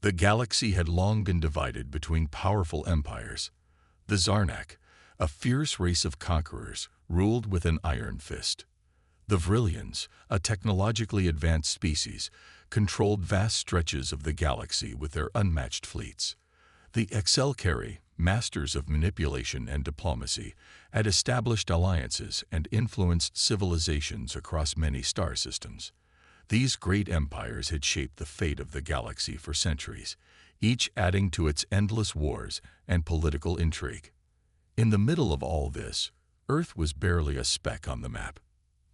The galaxy had long been divided between powerful empires. The Zarnak, a fierce race of conquerors, ruled with an iron fist. The Vrillians, a technologically advanced species, controlled vast stretches of the galaxy with their unmatched fleets. The Excelkari, masters of manipulation and diplomacy, had established alliances and influenced civilizations across many star systems. These great empires had shaped the fate of the galaxy for centuries, each adding to its endless wars and political intrigue. In the middle of all this, Earth was barely a speck on the map.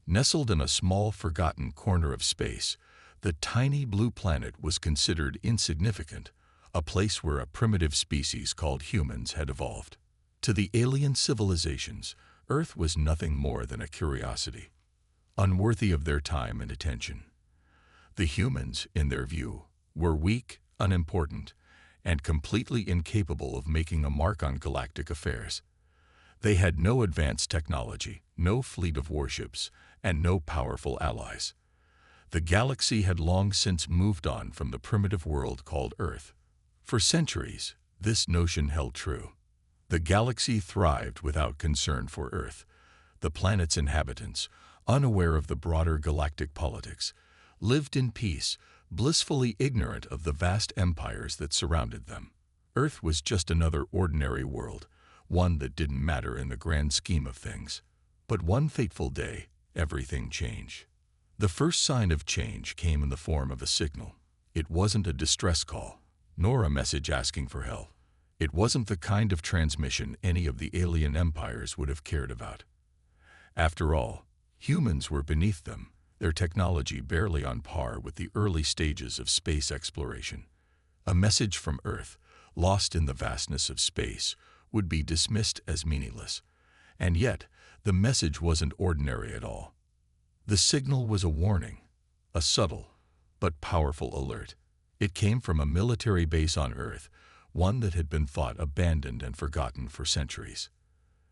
Nestled in a small, forgotten corner of space, the tiny blue planet was considered insignificant, a place where a primitive species called humans had evolved. To the alien civilizations, Earth was nothing more than a curiosity, unworthy of their time and attention. The humans, in their view, were weak, unimportant, and completely incapable of making a mark on galactic affairs. They had no advanced technology, no fleet of warships, and no powerful allies. The galaxy had long since moved on from the primitive world called Earth. For centuries, this notion held true. The galaxy thrived without concern for Earth. The planet's inhabitants, unaware of the broader galactic politics, lived in peace, blissfully ignorant of the vast empires that surrounded them. Earth was just another ordinary world, one that didn't matter in the grand scheme of things. But one fateful day, everything changed. The first sign of change came in the form of a signal. It wasn't a distress call, nor a message asking for help. It wasn't the kind of transmission any of the alien empires would have cared about. After all, humans were beneath them, their technology barely on par with the early stages of space exploration. A message from Earth, lost in the vastness of space, would be dismissed as meaningless. And yet, the message wasn't ordinary at all. The signal was a warning, a subtle but powerful alert. It came from a military base on Earth, one that had been thought abandoned and forgotten for centuries.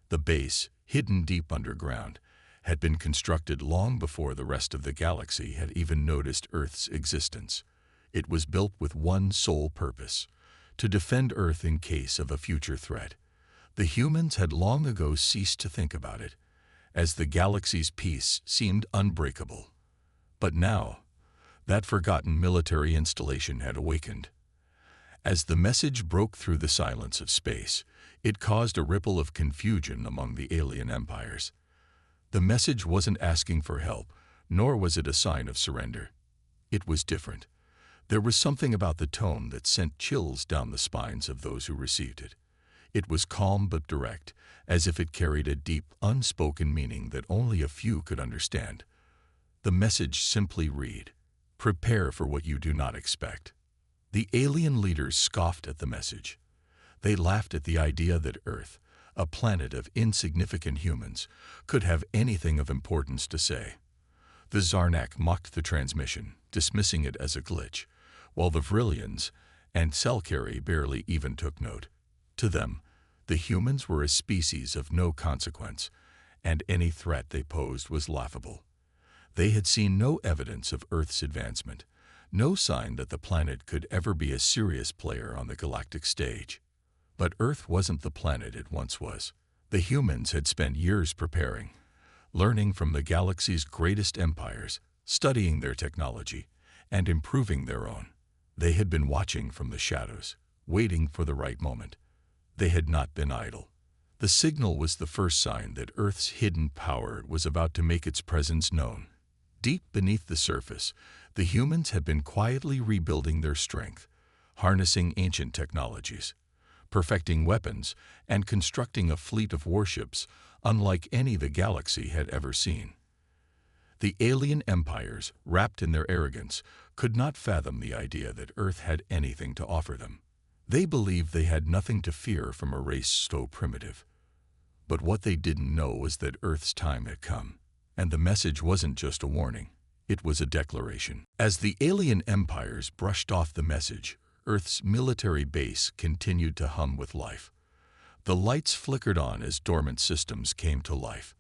The base, hidden deep underground, had been constructed long before the rest of the galaxy had even noticed Earth's existence. It was built with one sole purpose: to defend Earth in case of a future threat. The humans had long ago ceased to think about it, as the galaxy's peace seemed unbreakable. But now, that forgotten military installation had awakened. As the message broke through the silence of space, it caused a ripple of confusion among the alien empires. The message wasn't asking for help, nor was it a sign of surrender. It was different. There was something about the tone that sent chills down the spines of those who received it. It was calm but direct, as if it carried a deep, unspoken meaning that only a few could understand. The message simply read, "Prepare for what you do not expect." The alien leaders scoffed at the message. They laughed at the idea that Earth, a planet of insignificant humans, could have anything of importance to say. The Zarnak mocked the transmission, dismissing it as a glitch, while the Vrillians and Selkari barely even took note. To them, the humans were a species of no consequence, and any threat they posed was laughable. They had seen no evidence of Earth's advancement, no sign that the planet could ever be a serious player on the galactic stage. But Earth wasn't the planet it once was. The humans had spent years preparing, learning from the galaxy's greatest empires, studying their technology, and improving their own. They had been watching from the shadows, waiting for the right moment. They had not been idle. The signal was the first sign that Earth's hidden power was about to make its presence known. Deep beneath the surface, the humans had been quietly rebuilding their strength, harnessing ancient technologies, perfecting weapons, and constructing a fleet of warships unlike any the galaxy had ever seen. The alien empires, wrapped in their arrogance, could not fathom the idea that Earth had anything to offer them. They believed they had nothing to fear from a race so primitive. But what they didn't know was that Earth's time had come. And the message wasn't just a warning, it was a declaration. As the alien empires brushed off the message, Earth's military base continued to hum with life. The lights flickered on as dormant systems came to life.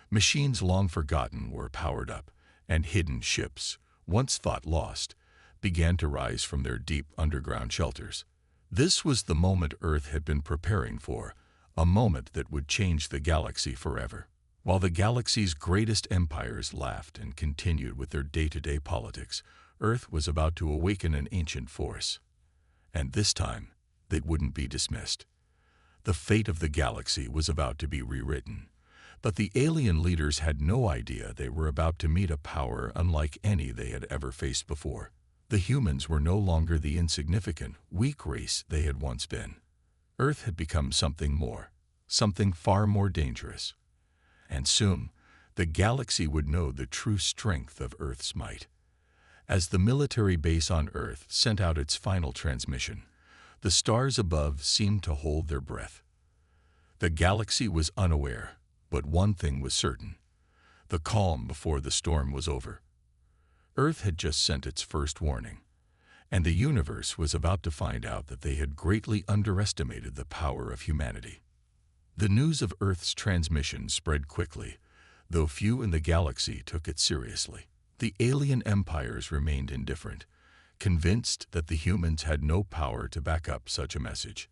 Machines long forgotten were powered up, and hidden ships, once thought lost, began to rise from their deep underground shelters. This was the moment Earth had been preparing for, a moment that would change the galaxy forever. While the galaxy's greatest empires laughed and continued with their day-to-day politics, Earth was about to awaken an ancient force. And this time, they wouldn't be dismissed. The fate of the galaxy was about to be rewritten. But the alien leaders had no idea they were about to meet a power unlike any they had ever faced before. The humans were no longer the insignificant, weak race they had once been. Earth had become something more, something far more dangerous. And soon, the galaxy would know the true strength of Earth's might. As the military base on Earth sent out its final transmission, the stars above seemed to hold their breath. The galaxy was unaware, but one thing was certain: the calm before the storm was over. Earth had just sent its first warning, and the universe was about to find out that they had greatly underestimated the power of humanity. The news of Earth's transmission spread quickly, though few in the galaxy took it seriously. The alien empires remained indifferent, convinced that the humans had no power to back up such a message.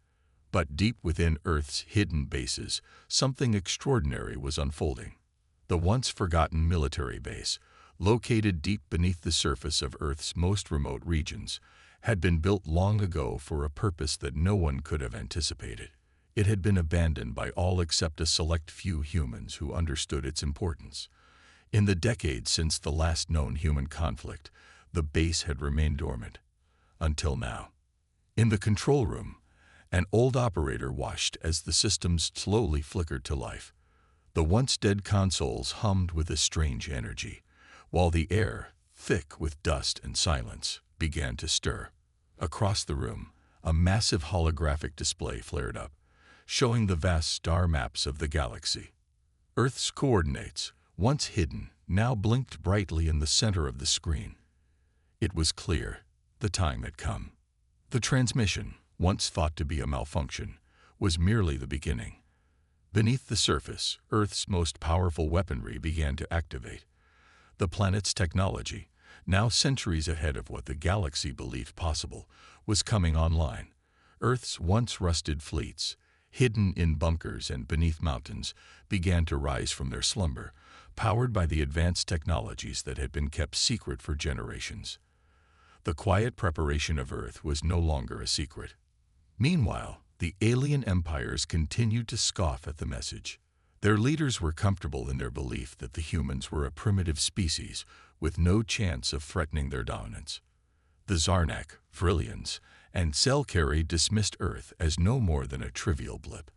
But deep within Earth's hidden bases, something extraordinary was unfolding. The once forgotten military base, located deep beneath the surface of Earth's most remote regions, had been built long ago for a purpose that no one could have anticipated. It had been abandoned by all except a select few humans who understood its importance. In the decades since the last known human conflict, the base had remained dormant. Until now. In the control room, an old operator watched as the systems slowly flickered to life. The once dead consoles hummed with a strange energy, while the air, thick with dust and silence, began to stir. Across the room, a massive holographic display flared up, showing the vast star maps of the galaxy. Earth's coordinates, once hidden, now blinked brightly in the center of the screen. It was clear. The time had come. The transmission, once thought to be a malfunction, was merely the beginning. Beneath the surface, Earth's most powerful weaponry began to activate. The planet's technology, now centuries ahead of what the galaxy believed possible, was coming online. Earth's once rusted fleets, hidden in bunkers and beneath mountains, began to rise from their slumber, powered by the advanced technologies that had been kept secret for generations. The quiet preparation of Earth was no longer a secret. Meanwhile, the alien empires continued to scoff at the message. Their leaders were comfortable in their belief that the humans were a primitive species with no chance of threatening their dominance. The Zarnak, Vrillians, and Selkari dismissed Earth as no more than a trivial blip,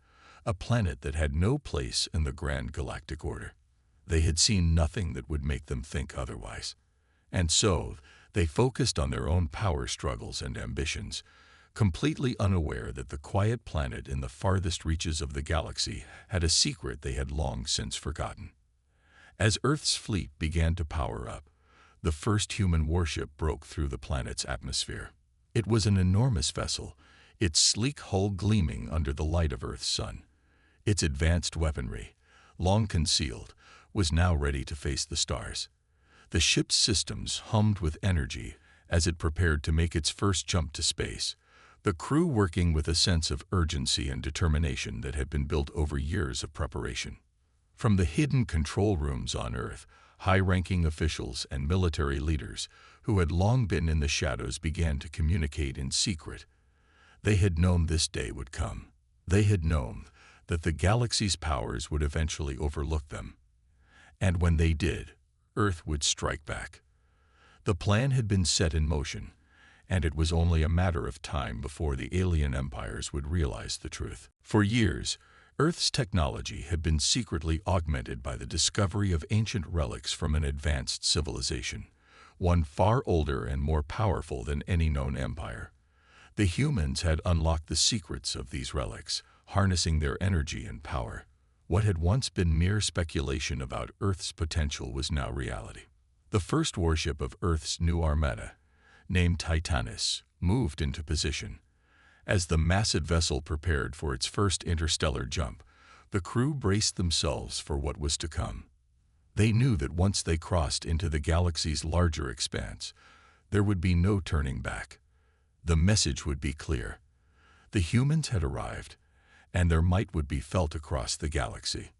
a planet that had no place in the grand galactic order. They had seen nothing that would make them think otherwise. And so, they focused on their own power struggles and ambitions, completely unaware that the quiet planet in the farthest reaches of the galaxy had a secret they had long since forgotten. As Earth's fleet began to power up, the first human warship broke through the planet's atmosphere. It was an enormous vessel, its sleek hull gleaming under the light of Earth's sun. Its advanced weaponry, long concealed, was now ready to face the stars. The ship's systems hummed with energy as it prepared to make its first jump to space, the crew working with a sense of urgency and determination that had been built over years of preparation. From the hidden control rooms on Earth, high-ranking officials and military leaders who had long been in the shadows began to communicate in secret. They had known this day would come. They had known that the galaxy's powers would eventually overlook them. And when they did, Earth would strike back. The plan had been set in motion, and it was only a matter of time before the alien empires would realize the truth. For years, Earth's technology had been secretly augmented by the discovery of ancient relics from an advanced civilization, one far older and more powerful than any known empire. The humans had unlocked the secrets of these relics, harnessing their energy and power. What had once been mere speculation about Earth's potential was now reality. The first warship of Earth's new Armada, named Titanus, moved into position. As the massive vessel prepared for its first interstellar jump, the crew braced themselves for what was to come. They knew that once they crossed into the galaxy's larger expanse, There would be no turning back. The message would be clear. The humans had arrived, and their might would be felt across the galaxy.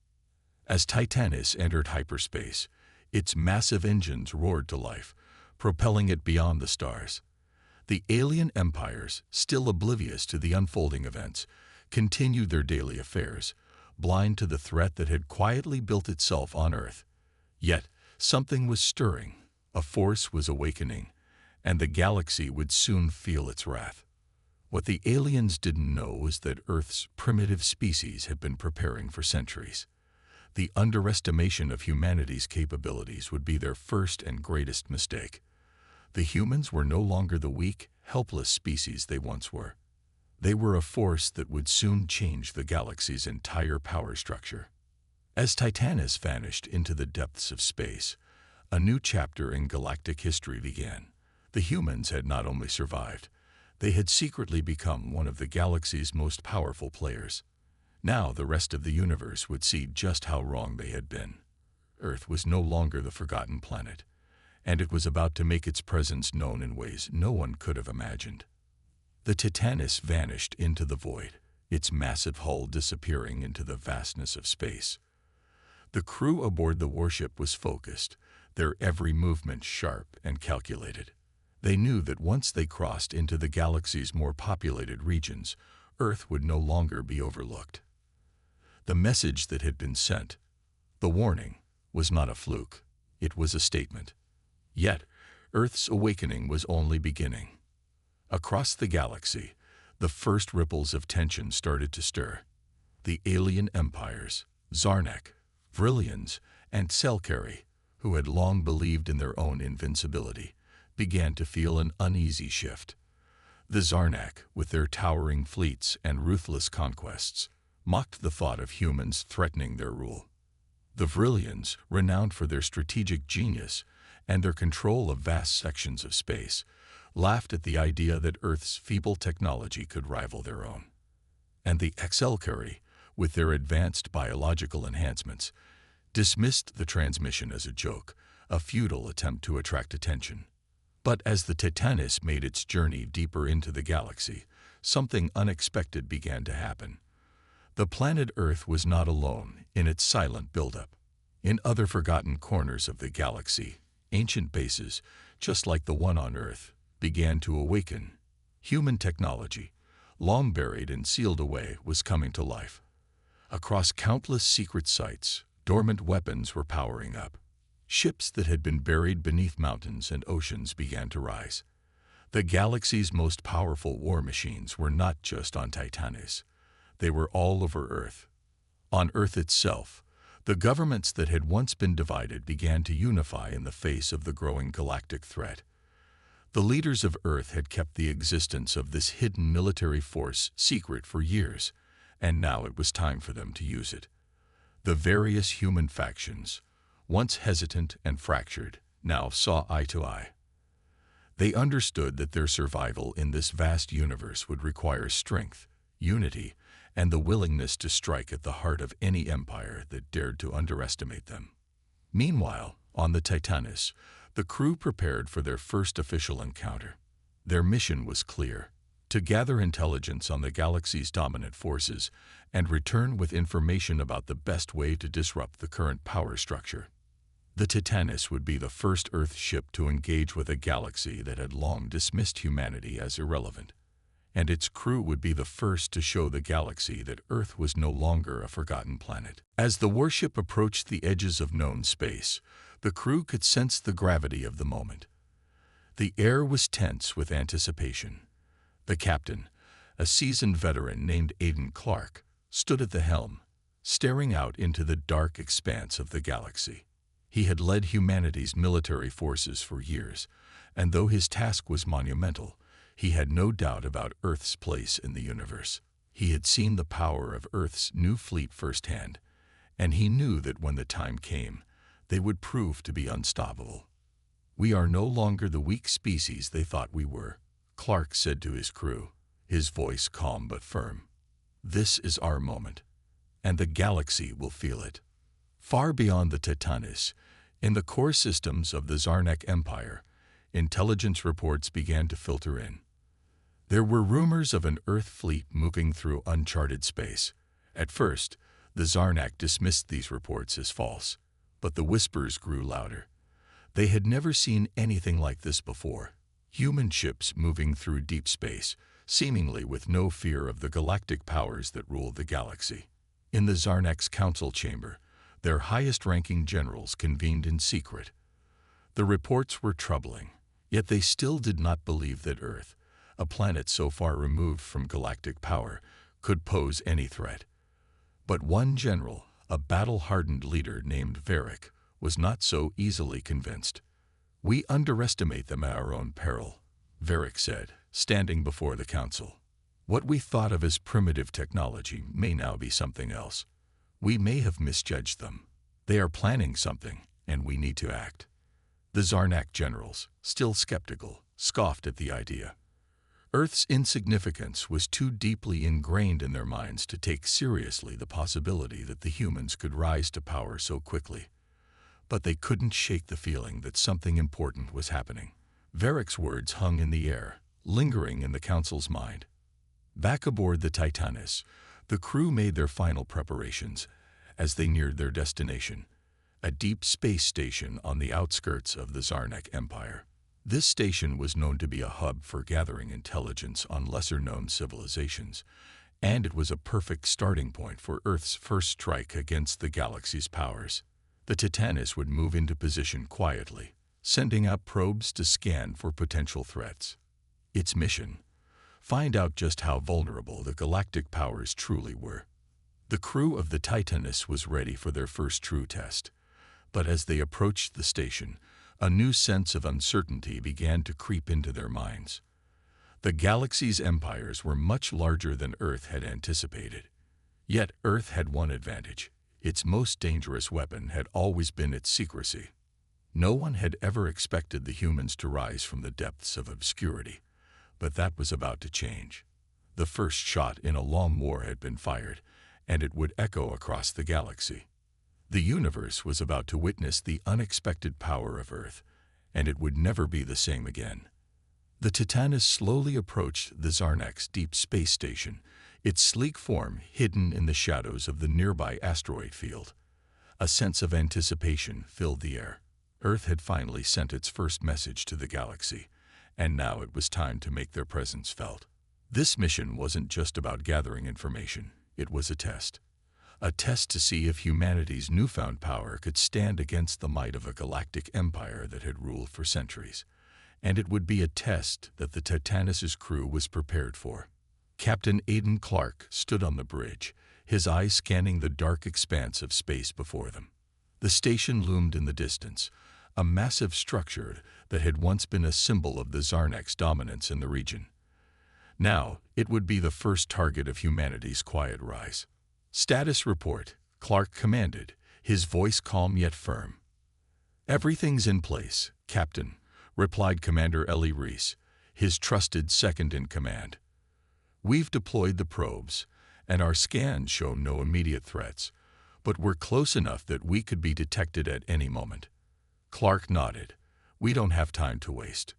As Titanus entered hyperspace, its massive engines roared to life, propelling it beyond the stars. The alien empires, still oblivious to the unfolding events, continued their daily affairs, blind to the threat that had quietly built itself on Earth. Yet, something was stirring, a force was awakening, and the galaxy would soon feel its wrath. What the aliens didn't know was that Earth's primitive species had been preparing for centuries. The underestimation of humanity's capabilities would be their first and greatest mistake. The humans were no longer the weak, helpless species they once were. They were a force that would soon change the galaxy's entire power structure. As Titanus vanished into the depths of space, a new chapter in galactic history began. The humans had not only survived, they had secretly become one of the galaxy's most powerful players. Now the rest of the universe would see just how wrong they had been. Earth was no longer the forgotten planet, and it was about to make its presence known in ways no one could have imagined. The Titanus vanished into the void, its massive hull disappearing into the vastness of space. The crew aboard the warship was focused, their every movement sharp and calculated. They knew that once they crossed into the galaxy's more populated regions, Earth would no longer be overlooked. The message that had been sent, the warning, was not a fluke. It was a statement. Yet, Earth's awakening was only beginning. Across the galaxy, the first ripples of tension started to stir. The alien empires, Zarnak, Vrillians, and Selkari, who had long believed in their own invincibility, began to feel an uneasy shift. The Zarnak, with their towering fleets and ruthless conquests, mocked the thought of humans threatening their rule. The Vrillians, renowned for their strategic genius and their control of vast sections of space, laughed at the idea that Earth's feeble technology could rival their own. And the Selkari, with their advanced biological enhancements, dismissed the transmission as a joke, a futile attempt to attract attention. But as the Titanus made its journey deeper into the galaxy, something unexpected began to happen. The planet Earth was not alone in its silent buildup. In other forgotten corners of the galaxy, ancient bases, just like the one on Earth, began to awaken. Human technology, long buried and sealed away, was coming to life. Across countless secret sites, dormant weapons were powering up. Ships that had been buried beneath mountains and oceans began to rise. The galaxy's most powerful war machines were not just on Titanus. They were all over Earth. On Earth itself, the governments that had once been divided began to unify in the face of the growing galactic threat. The leaders of Earth had kept the existence of this hidden military force secret for years, and now it was time for them to use it. The various human factions, once hesitant and fractured, now saw eye to eye. They understood that their survival in this vast universe would require strength, unity, and the willingness to strike at the heart of any empire that dared to underestimate them. Meanwhile, on the Titanus, the crew prepared for their first official encounter. Their mission was clear: to gather intelligence on the galaxy's dominant forces and return with information about the best way to disrupt the current power structure. The Titanus would be the first Earth ship to engage with a galaxy that had long dismissed humanity as irrelevant, and its crew would be the first to show the galaxy that Earth was no longer a forgotten planet. As the warship approached the edges of known space, the crew could sense the gravity of the moment. The air was tense with anticipation. The captain, a seasoned veteran named Aiden Clark, stood at the helm, staring out into the dark expanse of the galaxy. He had led humanity's military forces for years, and though his task was monumental, he had no doubt about Earth's place in the universe. He had seen the power of Earth's new fleet firsthand, and he knew that when the time came, they would prove to be unstoppable. "We are no longer the weak species they thought we were," Clark said to his crew, his voice calm but firm. "This is our moment, and the galaxy will feel it." Far beyond the Titanus, in the core systems of the Zarnak Empire, intelligence reports began to filter in. There were rumors of an Earth fleet moving through uncharted space. At first, the Zarnak dismissed these reports as false, but the whispers grew louder. They had never seen anything like this before. Human ships moving through deep space, seemingly with no fear of the galactic powers that ruled the galaxy. In the Zarnak's council chamber, their highest-ranking generals convened in secret. The reports were troubling, yet they still did not believe that Earth, a planet so far removed from galactic power, could pose any threat. But one general, a battle-hardened leader named Varric, was not so easily convinced. "We underestimate them at our own peril," Varric said, standing before the council. "What we thought of as primitive technology may now be something else. We may have misjudged them. They are planning something, and we need to act." The Zarnak generals, still skeptical, scoffed at the idea. Earth's insignificance was too deeply ingrained in their minds to take seriously the possibility that the humans could rise to power so quickly. But they couldn't shake the feeling that something important was happening. Varric's words hung in the air, lingering in the council's mind. Back aboard the Titanus, the crew made their final preparations as they neared their destination, a deep space station on the outskirts of the Zarnak Empire. This station was known to be a hub for gathering intelligence on lesser-known civilizations, and it was a perfect starting point for Earth's first strike against the galaxy's powers. The Titanus would move into position quietly, sending out probes to scan for potential threats. Its mission: find out just how vulnerable the galactic powers truly were. The crew of the Titanus was ready for their first true test, but as they approached the station, a new sense of uncertainty began to creep into their minds. The galaxy's empires were much larger than Earth had anticipated. Yet Earth had one advantage: its most dangerous weapon had always been its secrecy. No one had ever expected the humans to rise from the depths of obscurity, but that was about to change. The first shot in a long war had been fired, and it would echo across the galaxy. The universe was about to witness the unexpected power of Earth, and it would never be the same again. The Titanus slowly approached the Zarnak's deep space station, its sleek form hidden in the shadows of the nearby asteroid field. A sense of anticipation filled the air. Earth had finally sent its first message to the galaxy, and now it was time to make their presence felt. This mission wasn't just about gathering information, it was a test. A test to see if humanity's newfound power could stand against the might of a galactic empire that had ruled for centuries. And it would be a test that the Titanus's crew was prepared for. Captain Aidan Clark stood on the bridge, his eyes scanning the dark expanse of space before them. The station loomed in the distance, a massive structure that had once been a symbol of the Zarnak's dominance in the region. Now, it would be the first target of humanity's quiet rise. "Status report," Clark commanded, his voice calm yet firm. "Everything's in place, Captain," replied Commander Ellie Reese, his trusted second-in-command. "We've deployed the probes, and our scans show no immediate threats, but we're close enough that we could be detected at any moment." Clark nodded. "We don't have time to waste.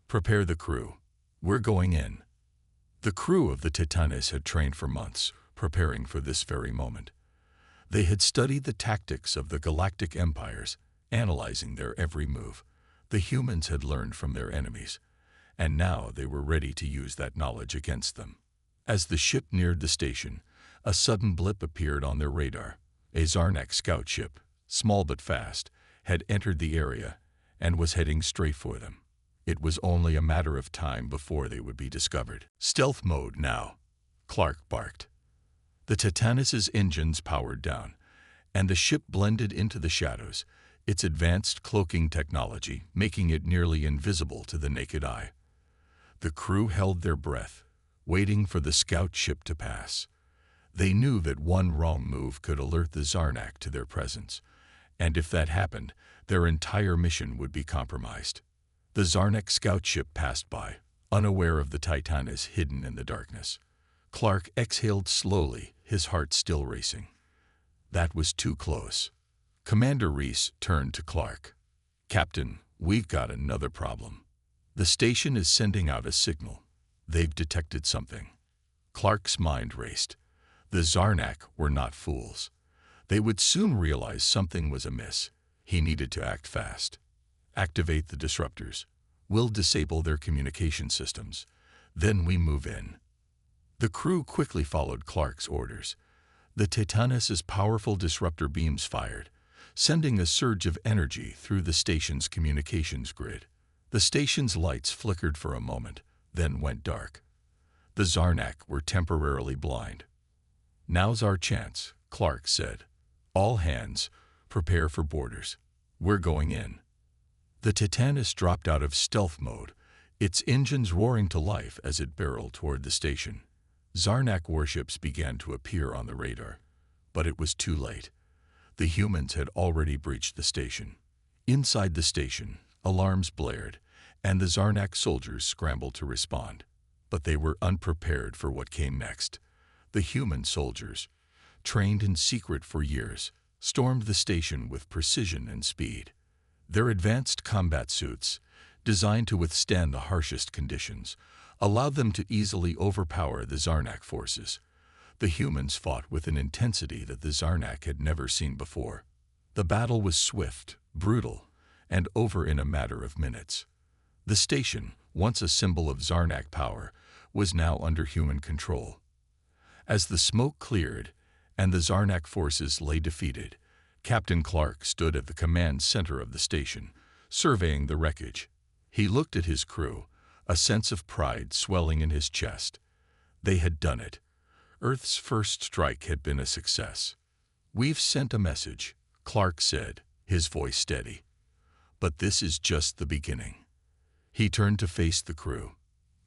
Prepare the crew. We're going in." The crew of the Titanus had trained for months, preparing for this very moment. They had studied the tactics of the galactic empires, analyzing their every move. The humans had learned from their enemies, and now they were ready to use that knowledge against them. As the ship neared the station, a sudden blip appeared on their radar. A Zarnak scout ship, small but fast, had entered the area and was heading straight for them. It was only a matter of time before they would be discovered. "Stealth mode now," Clark barked. The Titanus's engines powered down, and the ship blended into the shadows, its advanced cloaking technology making it nearly invisible to the naked eye. The crew held their breath, waiting for the scout ship to pass. They knew that one wrong move could alert the Zarnak to their presence, and if that happened, their entire mission would be compromised. The Zarnak scout ship passed by, unaware of the Titanus hidden in the darkness. Clark exhaled slowly, his heart still racing. That was too close. Commander Reese turned to Clark. "Captain, we've got another problem." The station is sending out a signal. They've detected something. Clark's mind raced. The Zarnak were not fools. They would soon realize something was amiss. He needed to act fast. Activate the disruptors. We'll disable their communication systems. Then we move in. The crew quickly followed Clark's orders. The Titanus's powerful disruptor beams fired, sending a surge of energy through the station's communications grid. The station's lights flickered for a moment, then went dark. The Zarnak were temporarily blind. "Now's our chance," Clark said. "All hands, prepare for boarders. We're going in." The Titanus dropped out of stealth mode, its engines roaring to life as it barreled toward the station. Zarnak warships began to appear on the radar, but it was too late. The humans had already breached the station. Inside the station, alarms blared, and the Zarnak soldiers scrambled to respond. But they were unprepared for what came next. The human soldiers, trained in secret for years, stormed the station with precision and speed. Their advanced combat suits, designed to withstand the harshest conditions, allowed them to easily overpower the Zarnak forces. The humans fought with an intensity that the Zarnak had never seen before. The battle was swift, brutal, and over in a matter of minutes. The station, once a symbol of Zarnak power, was now under human control. As the smoke cleared and the Zarnak forces lay defeated, Captain Clark stood at the command center of the station, surveying the wreckage. He looked at his crew, a sense of pride swelling in his chest. They had done it. Earth's first strike had been a success. "We've sent a message," Clark said, his voice steady. "But this is just the beginning." He turned to face the crew.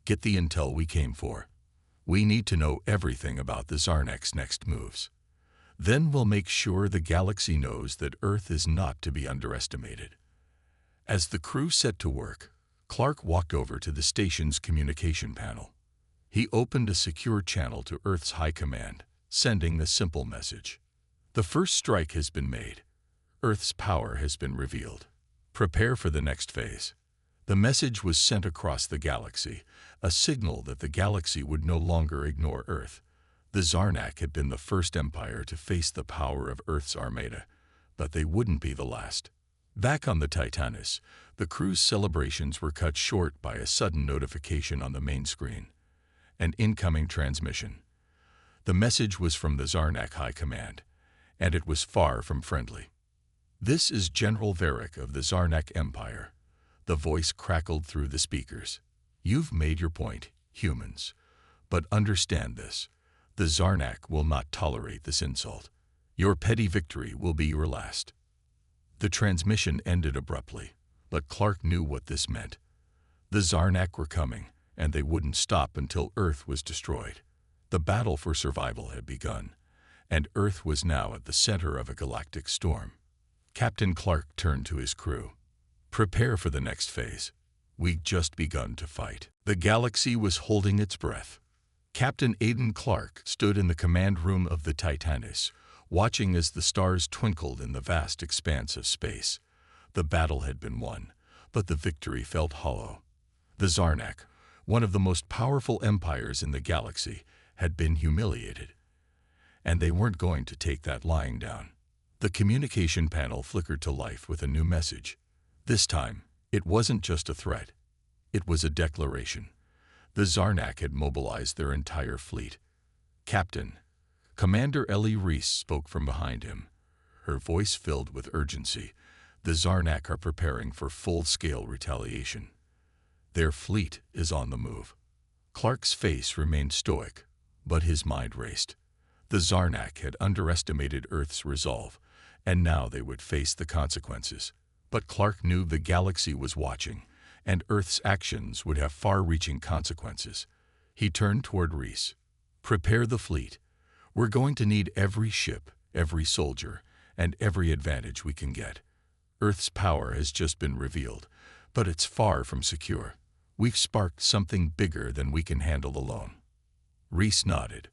"Get the intel we came for. We need to know everything about the Zarnak's next moves. Then we'll make sure the galaxy knows that Earth is not to be underestimated." As the crew set to work, Clark walked over to the station's communication panel. He opened a secure channel to Earth's high command, sending the simple message. "The first strike has been made. Earth's power has been revealed. Prepare for the next phase." The message was sent across the galaxy, a signal that the galaxy would no longer ignore Earth. The Zarnak had been the first empire to face the power of Earth's Armada, but they wouldn't be the last. Back on the Titanus, the crew's celebrations were cut short by a sudden notification on the main screen. An incoming transmission. The message was from the Zarnak High Command, and it was far from friendly. "This is General Varric of the Zarnak Empire." The voice crackled through the speakers. "You've made your point, humans. But understand this. The Zarnak will not tolerate this insult. Your petty victory will be your last." The transmission ended abruptly, but Clark knew what this meant. The Zarnak were coming, and they wouldn't stop until Earth was destroyed. The battle for survival had begun, and Earth was now at the center of a galactic storm. Captain Clark turned to his crew. "Prepare for the next phase. We've just begun to fight." The galaxy was holding its breath. Captain Aidan Clark stood in the command room of the Titanus, watching as the stars twinkled in the vast expanse of space. The battle had been won, but the victory felt hollow. The Zarnak, one of the most powerful empires in the galaxy, had been humiliated. And they weren't going to take that lying down. The communication panel flickered to life with a new message. This time, it wasn't just a threat. It was a declaration. The Zarnak had mobilized their entire fleet. "Captain," Commander Ellie Reese spoke from behind him, her voice filled with urgency. "The Zarnak are preparing for full-scale retaliation. Their fleet is on the move." Clark's face remained stoic, but his mind raced. The Zarnak had underestimated Earth's resolve, and now they would face the consequences. But Clark knew the galaxy was watching, and Earth's actions would have far-reaching consequences. He turned toward Reese. "Prepare the fleet. We're going to need every ship, every soldier, and every advantage we can get. Earth's power has just been revealed, but it's far from secure. We've sparked something bigger than we can handle alone." Reese nodded.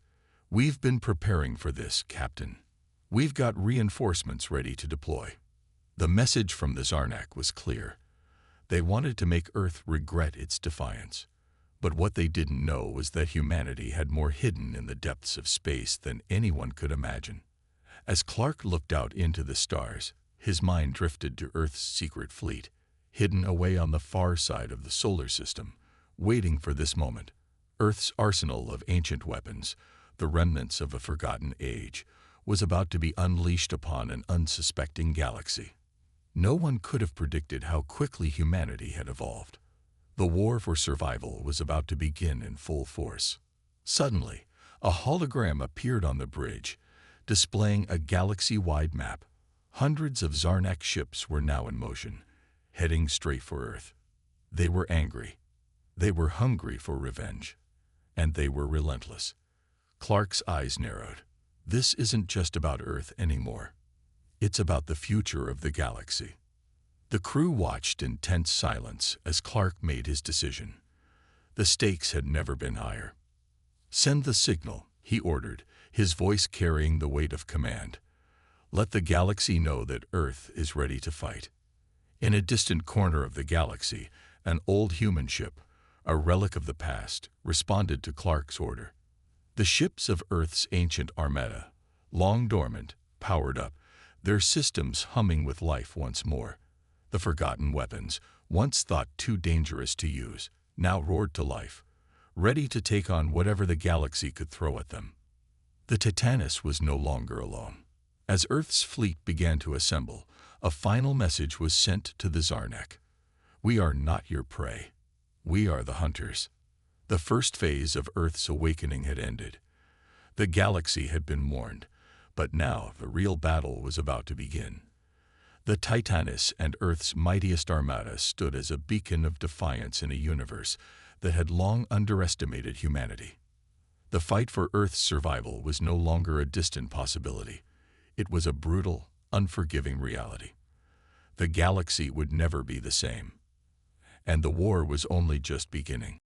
"We've been preparing for this, Captain. We've got reinforcements ready to deploy." The message from the Zarnak was clear. They wanted to make Earth regret its defiance. But what they didn't know was that humanity had more hidden in the depths of space than anyone could imagine. As Clark looked out into the stars, his mind drifted to Earth's secret fleet, hidden away on the far side of the solar system, waiting for this moment. Earth's arsenal of ancient weapons, the remnants of a forgotten age, was about to be unleashed upon an unsuspecting galaxy. No one could have predicted how quickly humanity had evolved. The war for survival was about to begin in full force. Suddenly, a hologram appeared on the bridge, displaying a galaxy-wide map. Hundreds of Zarnak ships were now in motion, heading straight for Earth. They were angry. They were hungry for revenge. And they were relentless. Clark's eyes narrowed. This isn't just about Earth anymore. It's about the future of the galaxy. The crew watched in tense silence as Clark made his decision. The stakes had never been higher. "Send the signal," he ordered, his voice carrying the weight of command. "Let the galaxy know that Earth is ready to fight." In a distant corner of the galaxy, an old human ship, a relic of the past, responded to Clark's order. The ships of Earth's ancient Armada, long dormant, powered up, their systems humming with life once more. The forgotten weapons, once thought too dangerous to use, now roared to life, ready to take on whatever the galaxy could throw at them. The Titanus was no longer alone. As Earth's fleet began to assemble, a final message was sent to the Zarnak. "We are not your prey. We are the hunters." The first phase of Earth's awakening had ended. The galaxy had been warned, but now the real battle was about to begin. The Titanus and Earth's mightiest armada stood as a beacon of defiance in a universe that had long underestimated humanity. The fight for Earth's survival was no longer a distant possibility. It was a brutal, unforgiving reality. The galaxy would never be the same. And the war was only just beginning.